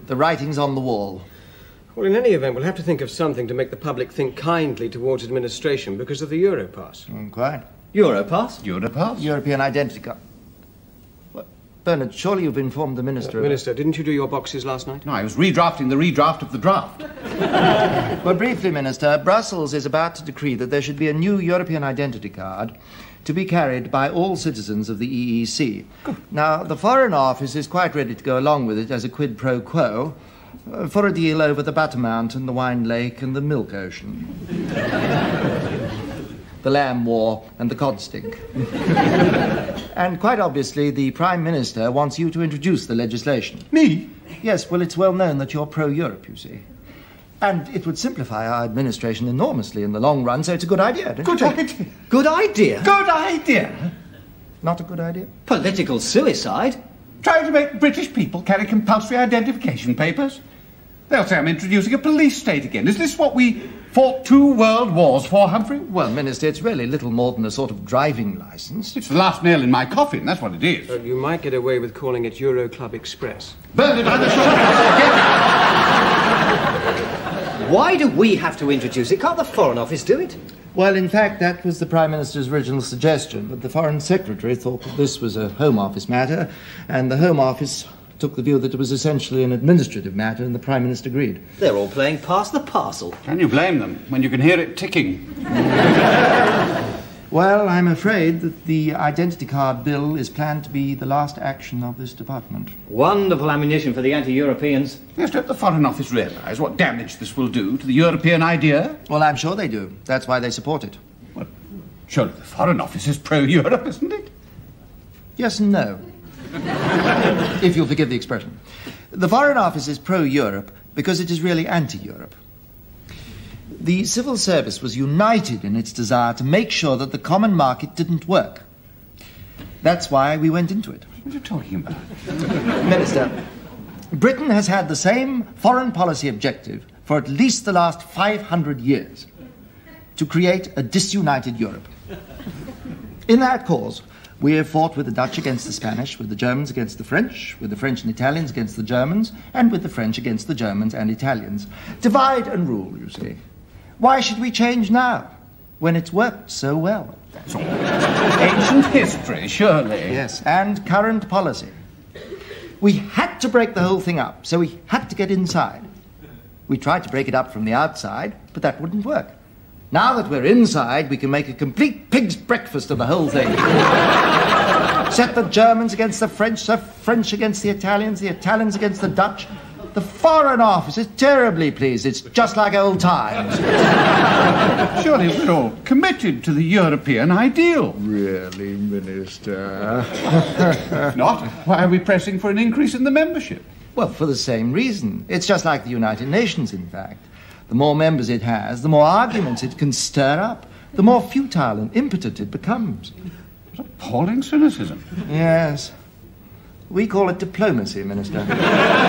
The writing's on the wall. Well, in any event, we'll have to think of something to make the public think kindly towards administration because of the Europass. Quite. Europass? Europass? European identity card. What? Bernard, surely you've informed the Minister. Minister, didn't you do your boxes last night? No, I was redrafting the redraft of the draft. Well, briefly, Minister, Brussels is about to decree that there should be a new European identity card to be carried by all citizens of the EEC. Now, the Foreign Office is quite ready to go along with it as a quid pro quo for a deal over the Butter Mountain, the Wine Lake, and the Milk Ocean. The Lamb War and the Cod Stink. And quite obviously, the Prime Minister wants you to introduce the legislation. Me? Yes, well, it's well known that you're pro-Europe, you see. And it would simplify our administration enormously in the long run, so it's a good idea, don't you think? Good idea? Good idea? Not a good idea? Political suicide? Trying to make British people carry compulsory identification papers? They'll say I'm introducing a police state again. Is this what we fought 2 world wars for, Humphrey? Well, Minister, it's really little more than a sort of driving licence. It's the last nail in my coffin, that's what it is. You might get away with calling it Euro Club Express. Bernard, I'm the Why do we have to introduce it? Can't the Foreign Office do it? Well, in fact, that was the Prime Minister's original suggestion, but the Foreign Secretary thought that this was a Home Office matter, and the Home Office took the view that it was essentially an administrative matter, and the Prime Minister agreed. They're all playing pass the parcel. Can you blame them when you can hear it ticking? Well, I'm afraid that the identity card bill is planned to be the last action of this department. Wonderful ammunition for the anti-Europeans. Yes, don't the Foreign Office realise what damage this will do to the European idea? Well, I'm sure they do. That's why they support it. Well, surely the Foreign Office is pro-Europe, isn't it? Yes and no. If you'll forgive the expression. The Foreign Office is pro-Europe because it is really anti-Europe. The civil service was united in its desire to make sure that the common market didn't work. That's why we went into it. What are you talking about? Minister, Britain has had the same foreign policy objective for at least the last 500 years, to create a disunited Europe. In that cause, we have fought with the Dutch against the Spanish, with the Germans against the French, with the French and Italians against the Germans, and with the French against the Germans and Italians. Divide and rule, you see. Why should we change now, when it's worked so well? That's all. Ancient history, surely. Yes, and current policy. We had to break the whole thing up, so we had to get inside. We tried to break it up from the outside, but that wouldn't work. Now that we're inside, we can make a complete pig's breakfast of the whole thing. Set the Germans against the French against the Italians against the Dutch. The Foreign Office is terribly pleased. It's just like old times. Surely we're all committed to the European ideal. Really, Minister? If not, why are we pressing for an increase in the membership? Well, for the same reason. It's just like the United Nations, in fact. The more members it has, the more arguments it can stir up, the more futile and impotent it becomes. What appalling cynicism. Yes. We call it diplomacy, Minister.